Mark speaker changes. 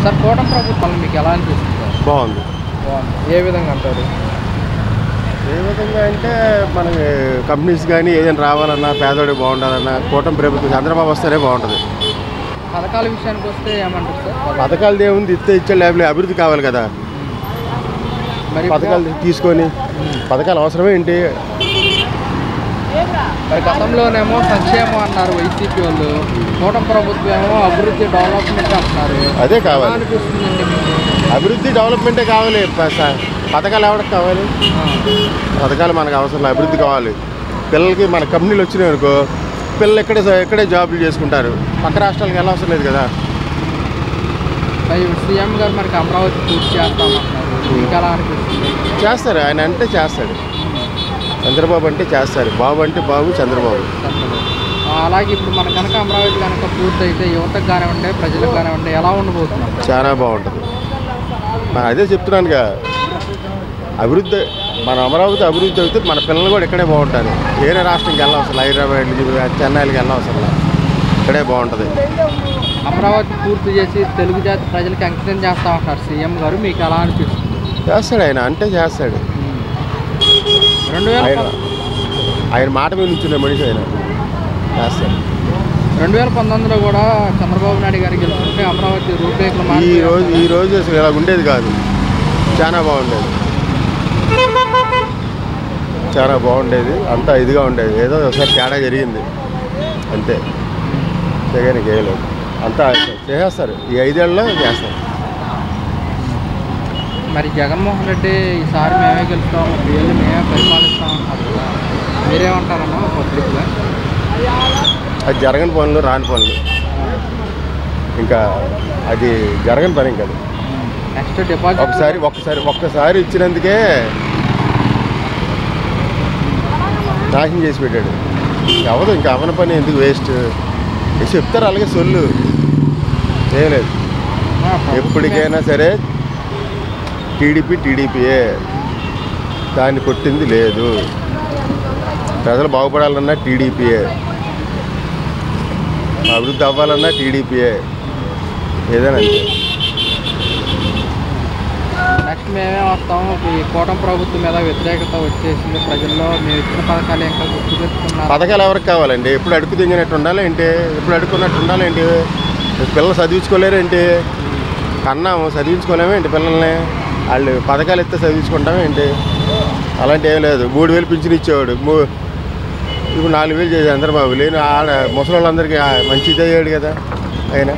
Speaker 1: Sir కూటమి ప్రభుత్వం మీకు ఎలా అనిపిస్తుంది సార్?
Speaker 2: బాగుంది.
Speaker 1: ఏ విధంగా అంటారు?
Speaker 2: ఏ విధంగా అంటే మనకి కంపెనీస్ కానీ ఏదైనా రావాలన్నా పేదవాడికి బాగుండాలన్నా కూటమి ప్రభుత్వం చంద్రబాబు వస్తేనే బాగుంటుంది.
Speaker 1: పథకాల విషయానికి వస్తే ఏమంటారు సార్?
Speaker 2: పథకాలు ఏముంది ఇచ్చే లేబుల్ అభివృద్ధి కావాలి కదా.
Speaker 1: మరి
Speaker 2: పథకాలు తీసుకొని పథకాలు అవసరమే ఏంటి?
Speaker 1: మరి గతంలోనేమో సంక్షేమం అన్నారు వైసీపీ వాళ్ళు, కూటమి ప్రభుత్వం ఏమో అభివృద్ధి డెవలప్మెంట్ అంటున్నారు.
Speaker 2: అదే కావాలి.
Speaker 1: అనిపిస్తుందండి మీకు?
Speaker 2: అభివృద్ధి డెవలప్మెంటే కావాలి. పథకాలు ఎవరికి కావాలి? పథకాలు మనకు అవసరం, అభివృద్ధి కావాలి. పిల్లలకి మన కంపెనీలు వచ్చినాయి అనుకో, పిల్లలు ఎక్కడే జాబులు చేసుకుంటారు. పక్క రాష్ట్రాలకు వెళ్ళవసరం లేదు కదా.
Speaker 1: సీఎం గారు మనకి అమరావతి పూర్తి చేస్తామంటున్నారు. మీకు ఎలా అనిపిస్తుంది?
Speaker 2: చేస్తారు, ఆయన అంటే చేస్తాడు. చంద్రబాబు అంటే చేస్తారు. బాబు అంటే బాబు, చంద్రబాబు.
Speaker 1: అలాగే ఇప్పుడు మన కనుక అమరావతి కనుక పూర్తి అయితే యువతకు కానివ్వండి, ప్రజలకు కానివ్వండి ఎలా ఉండబోతున్నాం?
Speaker 2: చాలా బాగుంటుంది. అదే చెప్తున్నానుగా, అభివృద్ధి మన అమరావతి అభివృద్ధి అయితే మన పిల్లలు కూడా ఇక్కడే బాగుంటారు. వేరే రాష్ట్రంకి వెళ్ళవసరం, హైదరాబాద్ చెన్నైకి వెళ్ళవసరం, ఇక్కడే బాగుంటుంది.
Speaker 1: అమరావతి పూర్తి చేసి తెలుగు జాతి ప్రజలకు అంకితం చేస్తామంటారు సీఎం గారు. మీకు ఎలా అనిపిస్తుంది?
Speaker 2: చేస్తాడు, ఆయన అంటే చేస్తాడు. ఆయన మాట మీద నుంచునే మనిషి, ఆయన చేస్తాడు.
Speaker 1: 2019లో కూడా చంద్రబాబు నాయుడు గారు గెలుచుకుంటే అమరావతి రూపురేఖలు
Speaker 2: ఈ రోజు అసలు ఇలా ఉండేది కాదు. చాలా బాగుండేది, చాలా బాగుండేది. అంతా ఇదిగా ఉండేది. ఏదో ఒకసారి తేడా జరిగింది అంతే, జగన్ చేయలేదు. అంతా చేసేస్తారు, ఈ 5 ఏళ్ళలో చేస్తారు.
Speaker 1: మరి జగన్మోహన్ రెడ్డి ఈసారి మేమే గెలుస్తాం, వీళ్ళు మేమే పరిపాలిస్తాం అంటారు కదా, మీరేమంటారన్నా పబ్లిక్గా?
Speaker 2: అది జరగని పనులు, రాని పనులు, ఇంకా అది జరగని పని. ఇంకా
Speaker 1: నెక్స్ట్ డిపాజిట్
Speaker 2: ఒక్కసారి ఇచ్చినందుకే నాశనం చేసి పెట్టాడు. ఎవరు ఇంకా అవన పని ఎందుకు వేస్ట్ చెప్తారు. అలాగే సొల్లు ఏం లేదు. ఎప్పటికైనా సరే టీడీపీయే, దాన్ని కొట్టింది లేదు. ప్రజలు బాగుపడాలన్నా టీడీపీయే, అభివృద్ధి అవ్వాలన్నా టీడీపీయే, ఏదైనా అంతే.
Speaker 1: నెక్స్ట్ మేమే వస్తాము. ఈ కూటమి ప్రభుత్వం మీద వ్యతిరేకత వచ్చేసింది ప్రజల్లో. మేము ఇచ్చిన పథకాలు ఇంకా గుర్తు తెచ్చుకున్నాం.
Speaker 2: పథకాలు ఎవరికి కావాలండి? ఎప్పుడు అడుగు తింగినట్టు ఉండాలేంటి? ఎప్పుడు అడుక్కున్నట్టు ఉండాలేంటి? పిల్లలు చదివించుకోలేరేంటి? కన్నాము, చదివించుకోలేమేంటి పిల్లల్ని? వాళ్ళు పథకాలు ఇస్తే చదివించుకుంటామేంటి? అలాంటి ఏం లేదు. 3000 పింఛన్ ఇచ్చేవాడు, ఇప్పుడు 4000 చేశాడు చంద్రబాబు. లేని ముసలి వాళ్ళందరికీ మంచి ఇదయ్యాడు కదా ఆయన.